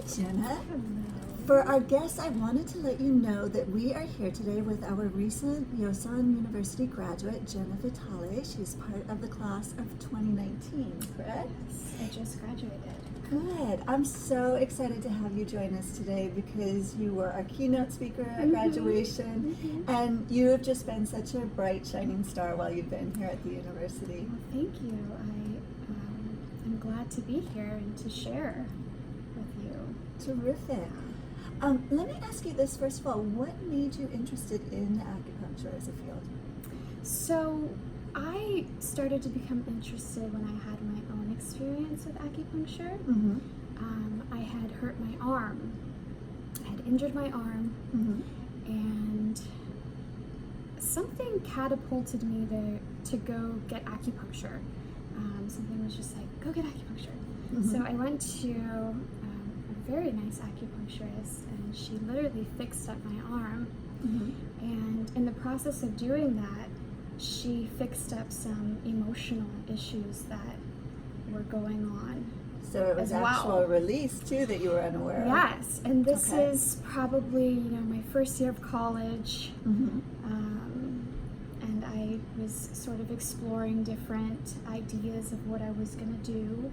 Jenna. For our guests, I wanted to let you know that we are here today with our recent Yosan University graduate, Jenna Vitale. She's part of the class of 2019, correct? Yes, I just graduated. Good. I'm so excited to have you join us today because you were our keynote speaker at graduation, and you have just been such a bright, shining star while you've been here at the university. Well, thank you. I'm glad to be here and to share with you. Terrific. Let me ask you this first of all. What made you interested in acupuncture as a field? So I started to become interested when I had my own experience with acupuncture. I had hurt my arm. I had injured my arm, and something catapulted me to go get acupuncture. Something was just like, go get acupuncture. So I went to a very nice acupuncturist, and she literally fixed up my arm. And in the process of doing that, she fixed up some emotional issues that were going on. So it was actual release too that you were unaware of. Yes, and this is probably my first year of college, and I was sort of exploring different ideas of what I was going to do.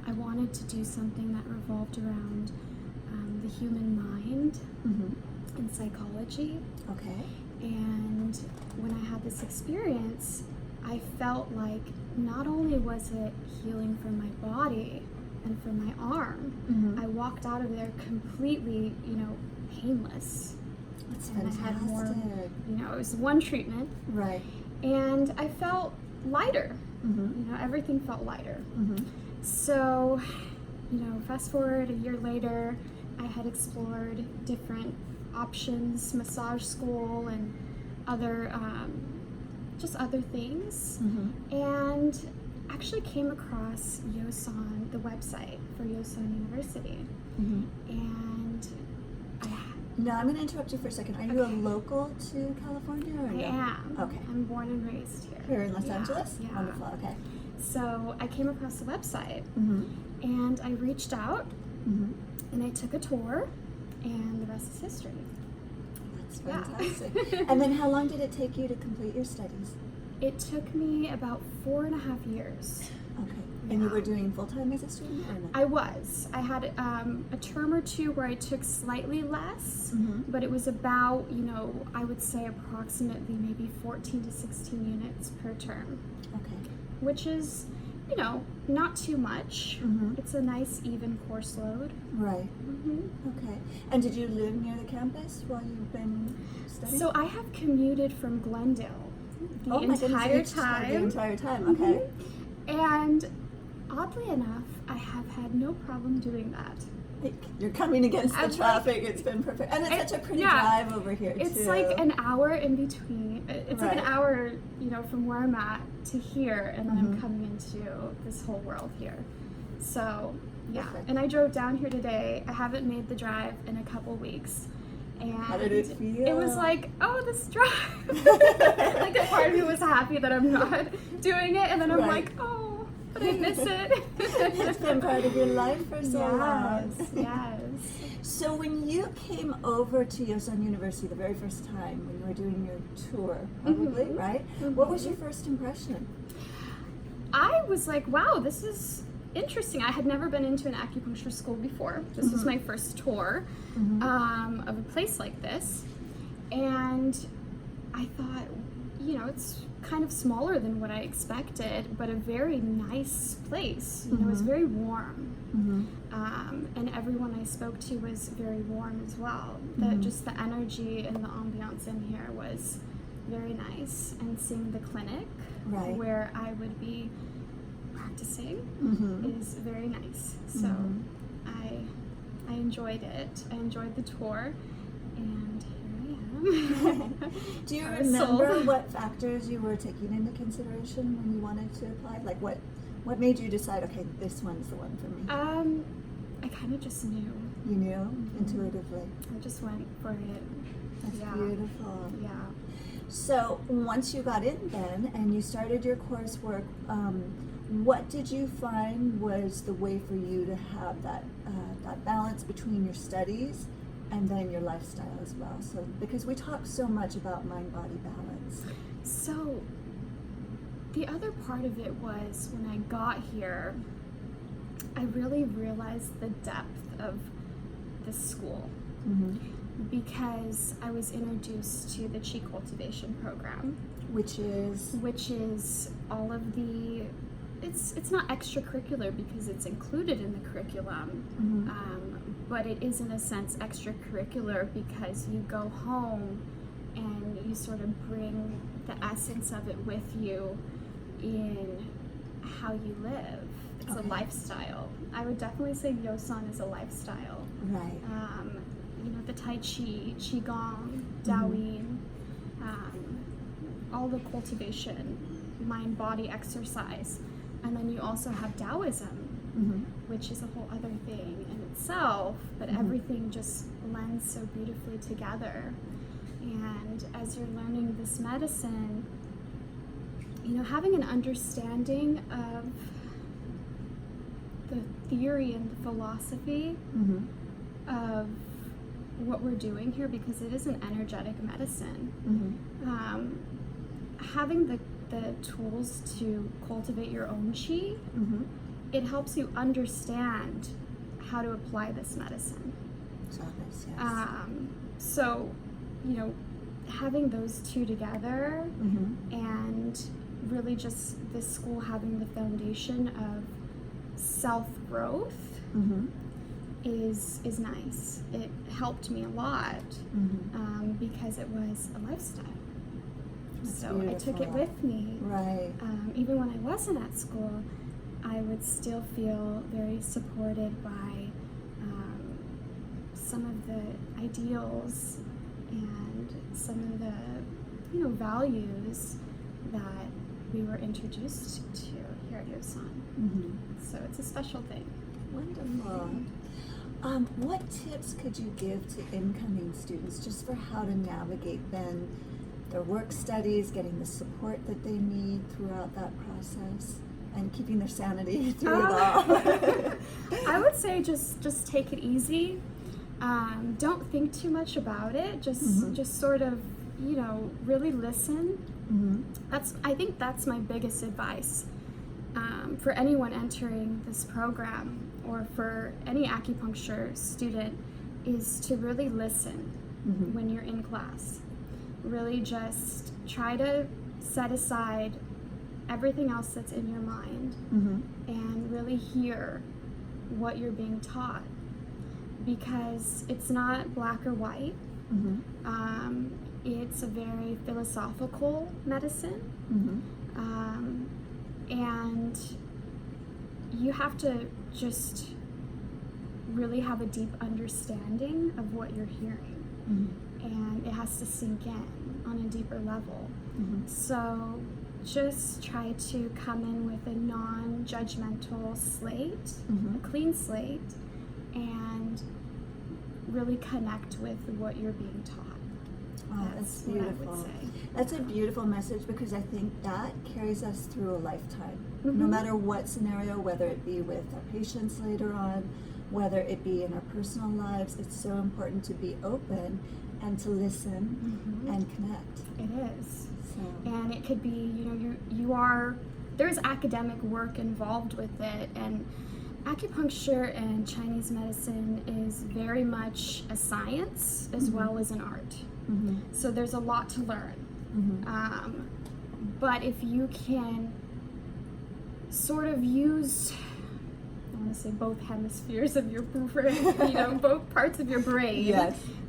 I wanted to do something that revolved around the human mind and psychology. Okay. And when I had this experience, I felt like not only was it healing for my body and for my arm, I walked out of there completely, painless. That's and fantastic. I had more, it was one treatment. Right. And I felt lighter. Everything felt lighter. So, fast forward a year later, I had explored different options, massage school and other just other things, and actually came across Yosan, the website for Yosan University. And Now I'm going to interrupt you for a second. Are you a local to California or no? I am. Okay. I'm born and raised here. Here in Los Angeles? Yeah. Wonderful, okay. So I came across the website and I reached out and I took a tour, and the rest is history. That's fantastic. And then how long did it take you to complete your studies? It took me about 4.5 years. Okay. And you were doing full-time as a student or no? I was. I had a term or two where I took slightly less, but it was about, I would say approximately maybe 14 to 16 units per term. Okay. Which is, not too much. It's a nice even course load. Right. Okay. And did you live near the campus while you've been studying? So I have commuted from Glendale the entire time. The entire time, okay. And oddly enough, I have had no problem doing that. You're coming against the traffic. It's been perfect. And it's such a pretty drive over here, too. It's like an hour in between. It's like an hour, from where I'm at to here, and then I'm coming into this whole world here. So, yeah. Perfect. And I drove down here today. I haven't made the drive in a couple weeks. And how did it feel? It was like, oh, this drive. Like a part of me was happy that I'm not doing it, and then I'm like, oh, but I miss it. It's been part of your life for so long. Yes. So when you came over to Yosan University the very first time, when you were doing your tour, probably, right? What was your first impression? I was like, wow, this is interesting. I had never been into an acupuncture school before. This was my first tour of a place like this. And I thought, it's kind of smaller than what I expected, but a very nice place. It was very warm. And everyone I spoke to was very warm as well. Just the energy and the ambiance in here was very nice. And seeing the clinic where I would be practicing is very nice. So I enjoyed it. I enjoyed the tour, and here I am. Do you remember what factors you were taking into consideration when you wanted to apply? Like what made you decide, okay, this one's the one for me? I kind of just knew. You knew intuitively? I just went for it. That's beautiful. Yeah. So once you got in then and you started your coursework, what did you find was the way for you to have that balance between your studies and then your lifestyle as well? So, because we talk so much about mind-body balance. So the other part of it was when I got here, I really realized the depth of the school, because I was introduced to the Chi cultivation program, which is all of the, it's not extracurricular because it's included in the curriculum, but it is in a sense extracurricular because you go home and you sort of bring the essence of it with you in how you live. It's a lifestyle. I would definitely say Yosan is a lifestyle. Right. You know, the Tai Chi, Qigong, Daoyin, all the cultivation, mind-body exercise. And then you also have Taoism, which is a whole other thing in itself, but everything just blends so beautifully together. And as you're learning this medicine, you know, having an understanding of the theory and the philosophy of what we're doing here, because it is an energetic medicine. Having the tools to cultivate your own chi, it helps you understand how to apply this medicine. So, you know, having those two together and really just this school having the foundation of self-growth is nice. It helped me a lot because it was a lifestyle. That's so beautiful. I took it with me. Right. Even when I wasn't at school, I would still feel very supported by some of the ideals and some of the, you know, values that we were introduced to here at Yosan. So it's a special thing. Wonderful. What tips could you give to incoming students just for how to navigate then their work studies, getting the support that they need throughout that process, and keeping their sanity through it all? I would say just take it easy. Don't think too much about it. Just sort of, you know, really listen. I think that's my biggest advice for anyone entering this program, or for any acupuncture student, is to really listen when you're in class. Really just try to set aside everything else that's in your mind and really hear what you're being taught, because it's not black or white. It's a very philosophical medicine, and you have to just really have a deep understanding of what you're hearing, and it has to sink in on a deeper level. So just try to come in with a non-judgmental slate, a clean slate, and really connect with what you're being taught. Oh, that's beautiful. What I would say. That's a beautiful message, because I think that carries us through a lifetime. No matter what scenario, whether it be with our patients later on, whether it be in our personal lives, it's so important to be open and to listen and connect. It is. So. And it could be, you know, there's academic work involved with it, and acupuncture and Chinese medicine is very much a science as well as an art. So there's a lot to learn. But if you can sort of use, I want to say, both hemispheres of your brain, you know, both parts of your brain,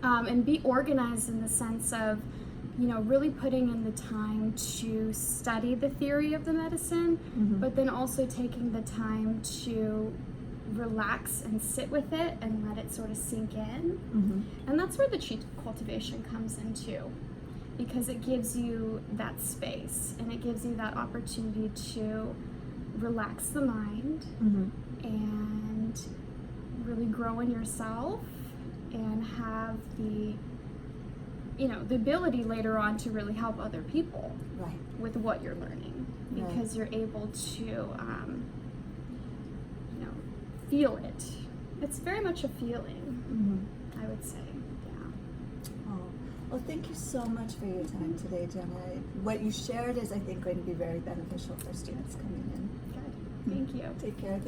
and be organized in the sense of, you know, really putting in the time to study the theory of the medicine, but then also taking the time to relax and sit with it and let it sort of sink in. And that's where the Chi cultivation comes in too, because it gives you that space and it gives you that opportunity to relax the mind and really grow in yourself and have the you know, the ability later on to really help other people Right. with what you're learning, because you're able to, you know, feel it. It's very much a feeling, I would say. Yeah. Oh, well, thank you so much for your time today, Jenna. What you shared is, I think, going to be very beneficial for students coming in. Good. Thank you. Take care. Thank